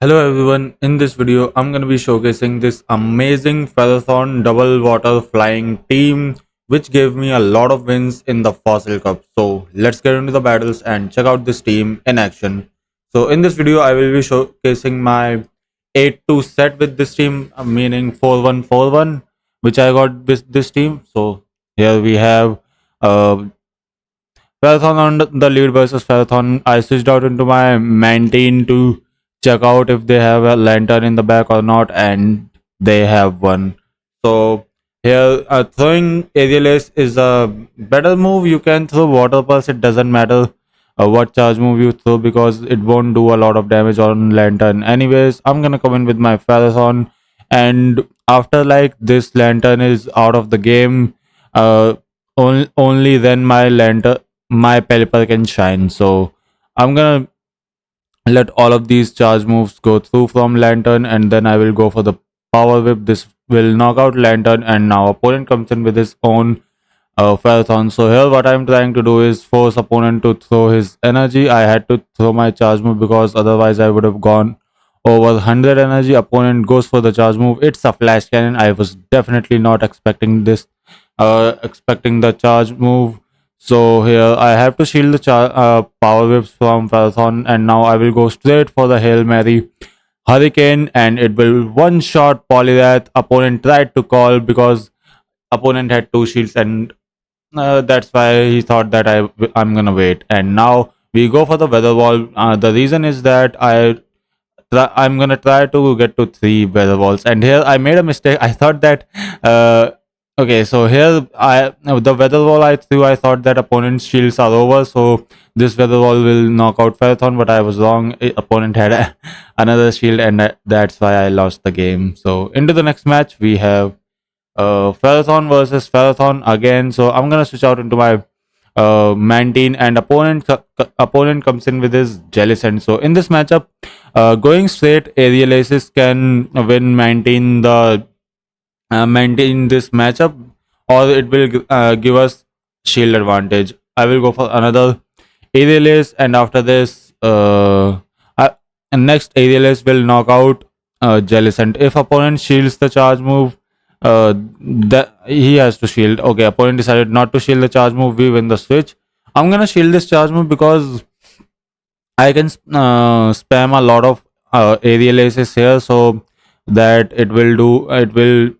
Hello everyone, in this video I'm going to be showcasing this amazing Featherthorn double water flying team which gave me a lot of wins in the Fossil Cup. So let's get into the battles and check out this team in action. So in this video I will be showcasing my 8-2 set with this team, meaning 4-1-4-1, which I got with this team. So here we have uh, Marathon on the lead versus Marathon. I switched out into my main team to check out if they have a lantern in the back or not, and they have one. So here, throwing aerial ace is a better move. You can throw water pulse. It doesn't matter what charge move you throw because it won't do a lot of damage on lantern. Anyways, I'm gonna come in with my Marathon, and after like this lantern is out of the game, only then my Pelipper can shine. So I'm gonna let all of these charge moves go through from Lantern, and then I will go for the Power Whip. This will knock out Lantern, and now opponent comes in with his own Ferrothorn. So here what I'm trying to do is force opponent to throw his energy. I had to throw my charge move because otherwise I would have gone over 100 energy. Opponent goes for the charge move. It's a flash cannon. I was definitely not expecting this, expecting the charge move. So here I have to shield the power whips from Parathon, and now I will go straight for the Hail Mary Hurricane, and it will one shot Polyrath. Opponent tried to call because opponent had two shields, and that's why he thought that I'm gonna wait. And now we go for the weather wall. The reason is that I'm gonna try to get to three weather walls, and here I made a mistake. I thought that uh, okay, so here the weather wall I threw. I thought that opponent's shields are over, so this weather wall will knock out Ferrothon, but I was wrong. Opponent had another shield, and that's why I lost the game. So into the next match we have Ferrothon versus Ferrothon again. So I'm gonna switch out into my Mantine, and opponent comes in with his Jellicent. So in this matchup, going straight aerial aces can win maintain this matchup, or it will give us shield advantage. I will go for another aerial ace, and after this, and next aerial ace will knock out Jellicent. If opponent shields the charge move, that he has to shield. Okay, opponent decided not to shield the charge move. We win the switch. I'm gonna shield this charge move because I can spam a lot of aerial aces here, so that it will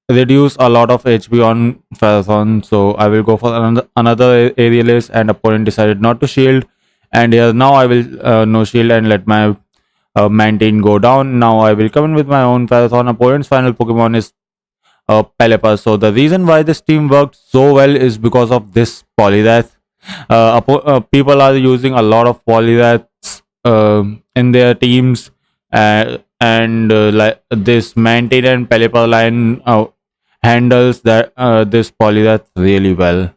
reduce a lot of HP on Pharathon. So I will go for another aerial ace, and opponent decided not to shield. And here now I will no shield and let my maintain go down. Now I will come in with my own Pharathon. Opponent's final Pokemon is Pelipper. So the reason why this team worked so well is because of this Polyrath. People are using a lot of Polyraths in their teams, and like this maintain and Pelipper line handles that this Polyrath really well.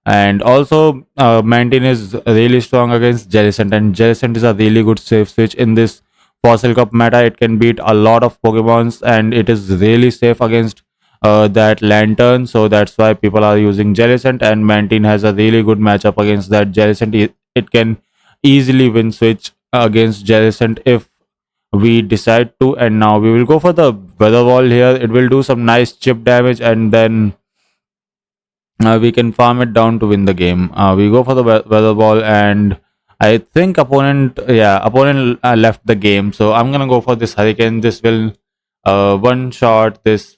And also, maintain is really strong against Jellicent, and Jellicent is a really good safe switch in this Fossil Cup meta. It can beat a lot of Pokemons, and it is really safe against that Lantern. So that's why people are using Jellicent, and Mantine has a really good matchup against that Jellicent. It can easily win switch against Jellicent if we decide to. And now we will go for the weather wall here. It will do some nice chip damage, and then we can farm it down to win the game. We go for the weather ball, and I think opponent left the game. So I'm gonna go for this hurricane. This will one shot this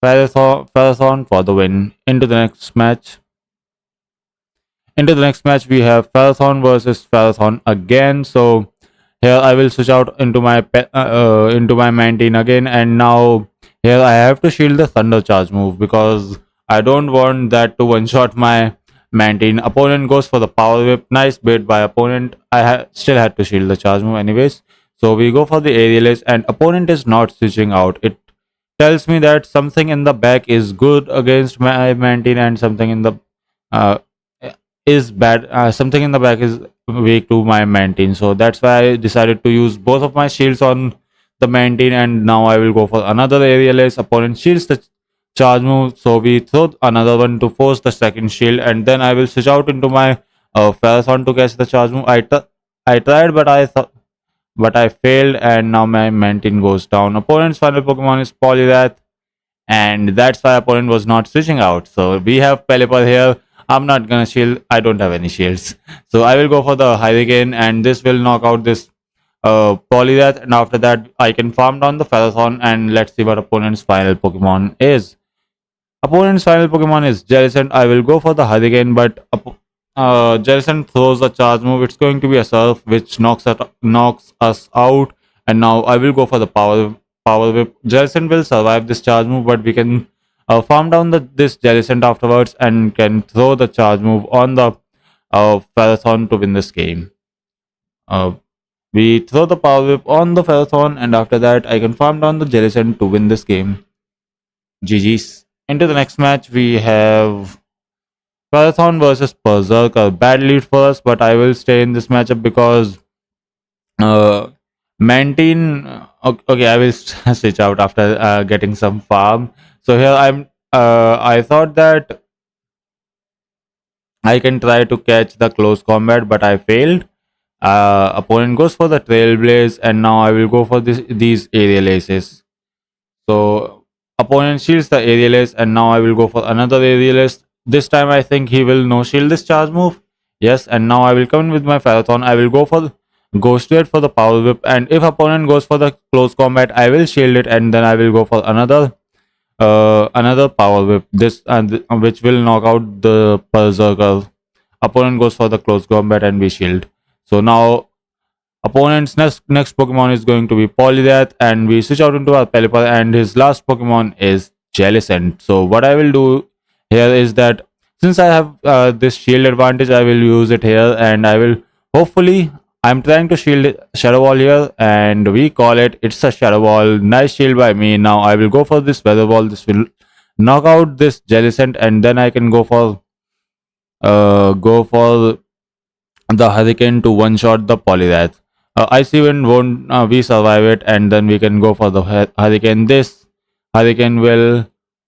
Parathon for the win. Into the next match, we have Parathon versus Parathon again. So here I will switch out into my Mantine again, and now here I have to shield the Thunder Charge move because I don't want that to one shot my Mantine. Opponent goes for the Power Whip. Nice bait by opponent. Still had to shield the charge move anyways. So we go for the aerial ace, and opponent is not switching out. It tells me that something in the back is good against my Mantine, and something in the uh, is bad. Something in the back is weak to my Mantine. So that's why I decided to use both of my shields on the Mantine, and now I will go for another aerial ace. Opponent shields the charge move, so we throw another one to force the second shield, and then I will switch out into my Parathon to catch the charge move. I tried, but I failed, and now my Mantine goes down. Opponent's final Pokemon is Poliwrath, and that's why opponent was not switching out. So we have Pelipper here. I'm not gonna shield. I don't have any shields, so I will go for the Hurricane, and this will knock out this Poliwrath, and after that I can farm down the Ferrothorn, and let's see what opponent's final Pokemon is. Opponent's final Pokemon is Jellicent. I will go for the Hurricane, but Jellicent throws a charge move. It's going to be a Surf, which knocks us out. And now I will go for the Power Whip. Jellicent will survive this charge move, but we can farm down this Jellicent afterwards and can throw the charge move on the Ferrothorn to win this game. Uh, we throw the Power Whip on the Ferrothorn, and after that I can farm down the Jellicent to win this game. GG's. Into the next match, we have Marathon versus Berserker. Bad lead for us, but I will stay in this matchup because uh, Mantine. Okay, I will switch out after getting some farm. So here I thought that I can try to catch the close combat, but I failed. Opponent goes for the Trailblaze, and now I will go for these aerial aces. So opponent shields the aerial ace, and now I will go for another aerial ace. This time I think he will no shield this charge move. Yes, and now I will come in with my Ferrothorn. I will go straight for the Power Whip, and if opponent goes for the close combat, I will shield it, and then I will go for another Power Whip. This which will knock out the Berserker. Opponent goes for the close combat, and we shield. So now opponent's next Pokemon is going to be Poliwrath, and we switch out into our Pelipper, and his last Pokemon is Jellicent. So what I will do here is that since I have this shield advantage, I will use it here, and I will hopefully I'm trying to shield Shadow Ball here, and we call it. It's a Shadow Ball. Nice shield by me. Now I will go for this Weather Ball. This will knock out this Jellicent, and then I can go for the Hurricane to one shot the Poliwrath. Icy Wind won't we survive it, and then we can go for the Hurricane. This Hurricane will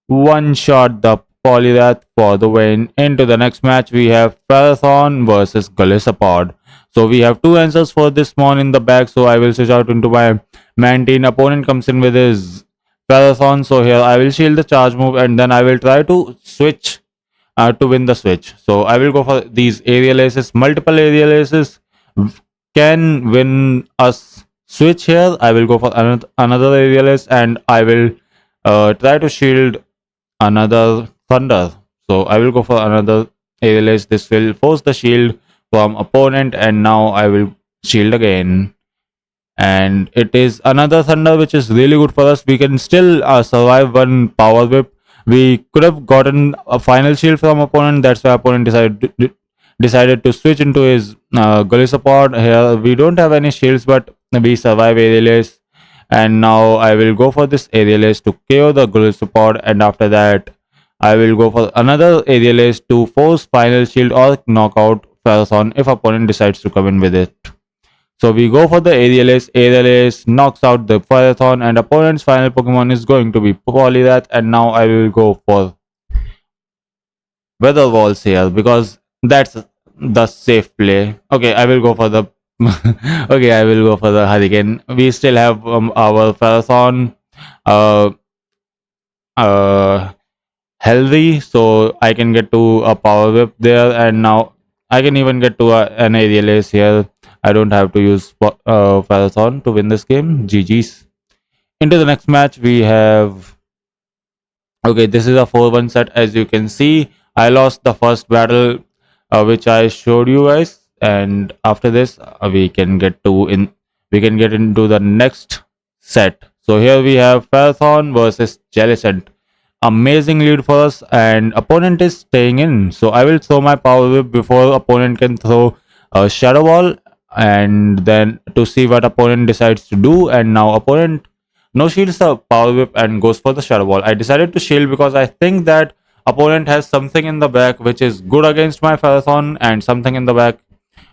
one shot the Poliwrath for the win. Into the next match, we have Ferrothorn versus Golisopod. So we have two answers for this mon in the back. So I will switch out into my Mantine. Opponent comes in with his Ferrothorn. So here I will shield the charge move, and then I will try to switch to win the switch. So I will go for these aerial aces. Multiple aerial aces can win us switch here. I will go for another aerial ace, and I will try to shield another thunder. So I will go for another aerial ace. This will force the shield from opponent, and now I will shield again. And it is another thunder, which is really good for us. We can still survive one Power Whip. We could have gotten a final shield from opponent. That's why opponent decided to switch into his Golisopod. Here we don't have any shields, but we survive aerial ace. And now I will go for this aerial ace to KO the Golisopod, and after that I will go for another aerial ace to force final shield or knockout Ferrothorn if opponent decides to come in with it. So we go for the aerial ace knocks out the Ferrothorn, and opponent's final Pokemon is going to be Poliwrath, and now I will go for Weather Walls here because that's the safe play. Okay, I will go for the okay, I will go for the Hurricane. We still have our Ferrothorn healthy, so I can get to a Power Whip there, and now I can even get to an aerial ace here. I don't have to use Ferrothorn to win this game. GG's. Into the next match, we have. Okay, this is a 4-1 set. As you can see, I lost the first battle, which I showed you guys, and after this, we can get into the next set. So here we have Ferrothorn versus Jellicent. Amazing lead for us, and opponent is staying in. So I will throw my Power Whip before opponent can throw a Shadow Ball, and then to see what opponent decides to do. And now opponent no shields the Power Whip and goes for the Shadow Ball. I decided to shield because I think that opponent has something in the back which is good against my Ferrothorn, and something in the back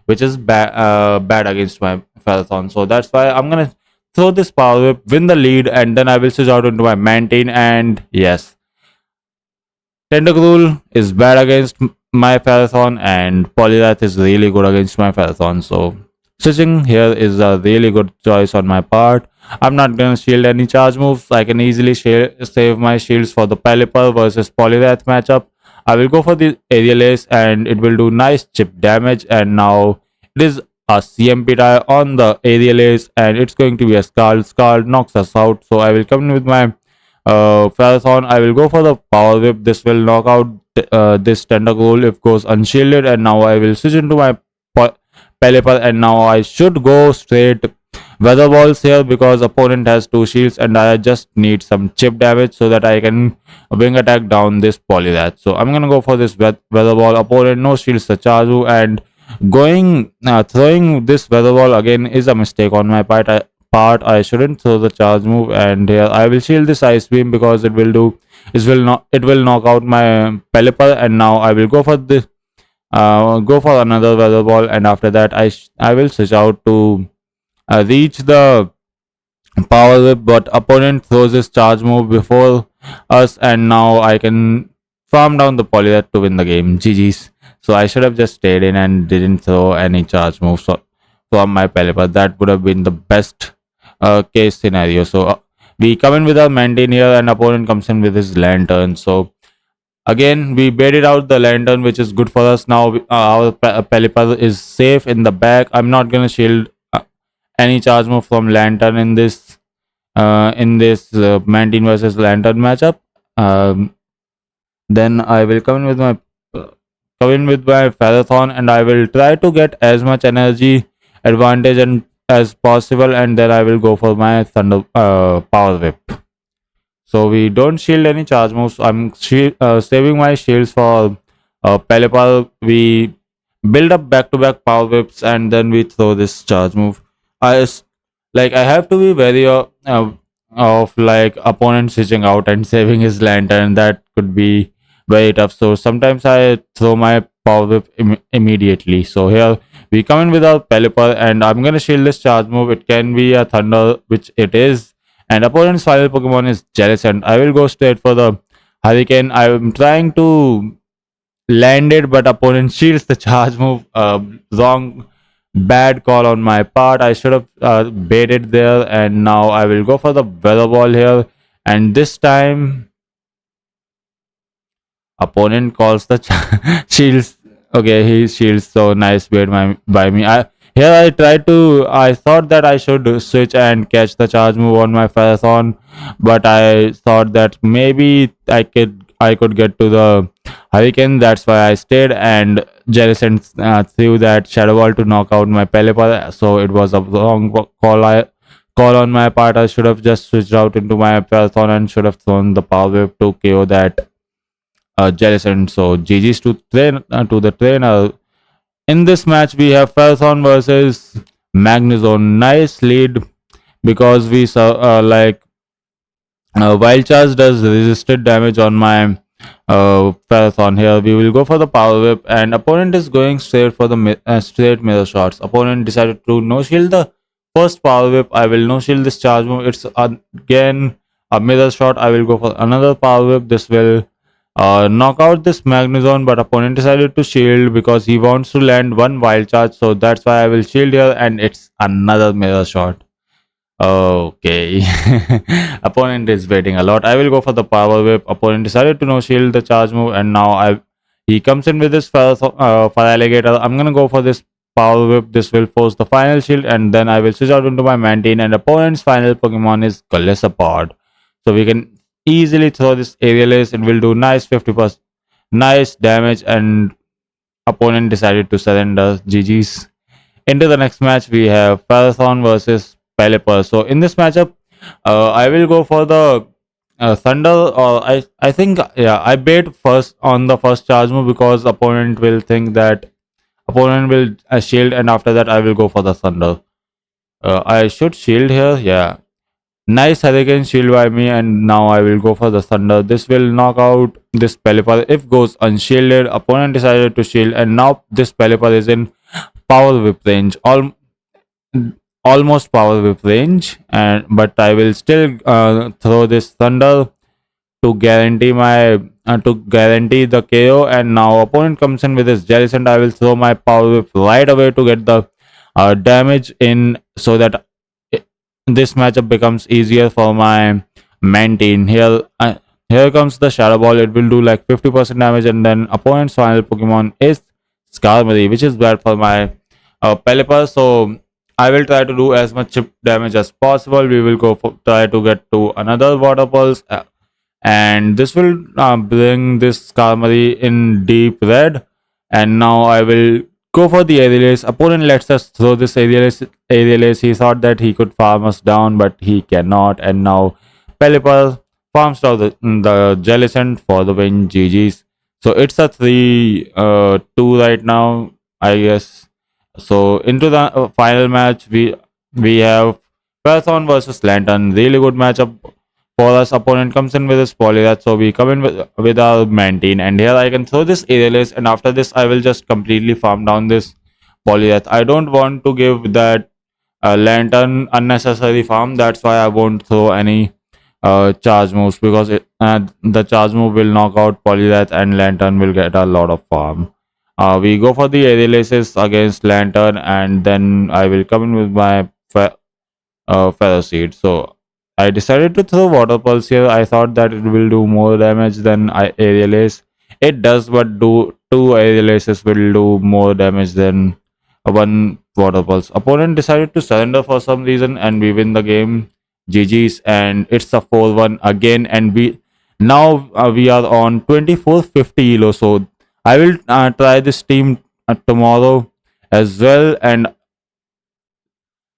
which is bad against my Ferrothorn. So that's why I'm gonna throw this Power Whip, win the lead, and then I will switch out into my Mantine. And yes, Tentacruel is bad against my Ferrothorn, and Poliwrath is really good against my Ferrothorn. So switching here is a really good choice on my part. I'm not gonna shield any charge moves. I can easily save my shields for the Pelipper versus Poliwrath matchup. I will go for the aerial ace and it will do nice chip damage, and now it is a CMP die on the aerial ace and it's going to be a Scald. Scald knocks us out. So I will come in with my Pharathon. I will go for the Power Whip. This will knock out this Tentacool if goes unshielded, and now I will switch into my Pelipper, and now I should go straight Weather Balls here because opponent has 2 shields and I just need some chip damage so that I can wing attack down this Poliwrath. So I'm gonna go for this Weather Ball. Opponent no shields the Charizard, and going throwing this Weather Ball again is a mistake on my part. I shouldn't throw the charge move, and here I will shield this Ice Beam because it will knock out my Pelipper, and now I will go for another Weather Ball, and after that I will switch out to reach the Power Whip, but opponent throws his charge move before us, and now I can farm down the Poliwrath to win the game. GG's. So I should have just stayed in and didn't throw any charge moves from my Pelipper. That would have been the best case scenario. So we come in with our maintain here, and opponent comes in with his lantern. So again, we baited out the lantern, which is good for us. Now our Pelipper is safe in the back. I'm not gonna shield any charge move from lantern in this Mantine versus lantern matchup. Um, then I will come in with my Pharathon, and I will try to get as much energy advantage and as possible, and then I will go for my Thunder Power Whip. So we don't shield any charge moves. I'm saving my shields for Pelipper. We build up back-to-back Power Whips, and then we throw this charge move. I have to be very of like opponent switching out and saving his lantern. That could be very tough. So sometimes I throw my Power Whip immediately. So here we come in with our Pelipper, and I'm gonna shield this charge move. It can be a Thunder, which it is, and opponent's final Pokemon is Jealous, and I will go straight for the Hurricane. I'm trying to land it, but opponent shields the charge move. Wrong, bad call on my part. I should have baited there, and now I will go for the Weather Ball here, and this time opponent calls the shields. Okay, he shields. So nice bait by me. I thought that I should switch and catch the charge move on my Pharathon, but I thought that maybe I could get to the Hurricane. That's why I stayed, and Jellicent threw that Shadow Ball to knock out my Pelipper. So it was a wrong call on my part. I should have just switched out into my Pharathon and should have thrown the Power Whip to KO that Jellicent. So GG's to the trainer. In this match, we have Pharathon versus Magnezone. Nice lead because we saw Wild Charge does resisted damage on my Pharathon. Here we will go for the Power Whip, and opponent is going straight for the straight mirror shots. Opponent decided to no shield the first Power Whip. I will no shield this charge move. It's again a mirror shot. I will go for another Power Whip. This will knock out this Magnezone, but opponent decided to shield because he wants to land one Wild Charge. So that's why I will shield here, and it's another mirror shot. Okay. Opponent is waiting a lot. I will go for the Power Whip. Opponent decided to no shield the charge move, and now he comes in with this Fire Alligator. I'm gonna go for this Power Whip. This will force the final shield, and then I will switch out into my Mantine, and opponent's final Pokemon is Golisopod. So we can easily throw this aerial ace. It will do nice 50% nice damage, and opponent decided to surrender. GG's. Into the next match, we have Pharathon versus Pelipper. So in this matchup, I will go for the Thunder, or I think, yeah, I bait first on the first charge move because opponent will think that opponent will shield, and after that I will go for the Thunder. I should shield here, yeah. Nice Hurricane shield by me, and now I will go for the Thunder. This will knock out this Pelipper if goes unshielded. Opponent decided to shield, and now this Pelipper is in Power Whip range. Almost Power Whip range, and but I will still throw this Thunder to guarantee the KO. And now opponent comes in with his Jellicent. I will throw my Power Whip right away to get the damage in, so that i- this matchup becomes easier for my main team. Here comes the Shadow Ball. It will do like 50% damage, and then opponent's final Pokemon is Skarmory, which is bad for my Pelipper. So I will try to do as much chip damage as possible. We will try to get to another Water Pulse, and this will bring this Skarmory in deep red. And now I will go for the Aerial. Opponent lets us throw this Aerial. He thought that he could farm us down, but he cannot. And now Pelipper farms down the Jellicent for the win. GG's. So it's a 3-2 right now, I guess. So into the final match, we have Parathon versus Lantern. Really good matchup for us. Opponent comes in with his Polyrath, so we come in with our Mantine. And here I can throw this Aerialist, and after this I will just completely farm down this Polyrath. I don't want to give that Lantern unnecessary farm. That's why I won't throw any charge moves, because the charge move will knock out Polyrath and Lantern will get a lot of farm. We go for the Aerialaces against Lantern, and then I will come in with my Ferroseed. So I decided to throw Water Pulse here. I thought that it will do more damage than Aerial Ace. It does, but two Aerial Aces will do more damage than one Water Pulse. Opponent decided to surrender for some reason, and we win the game. GG's, and it's a 4-1 again. And we are on 2450 elo. So I will try this team tomorrow as well, and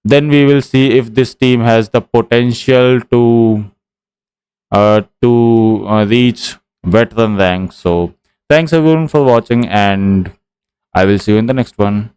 then we will see if this team has the potential to reach veteran rank. So thanks everyone for watching, and I will see you in the next one.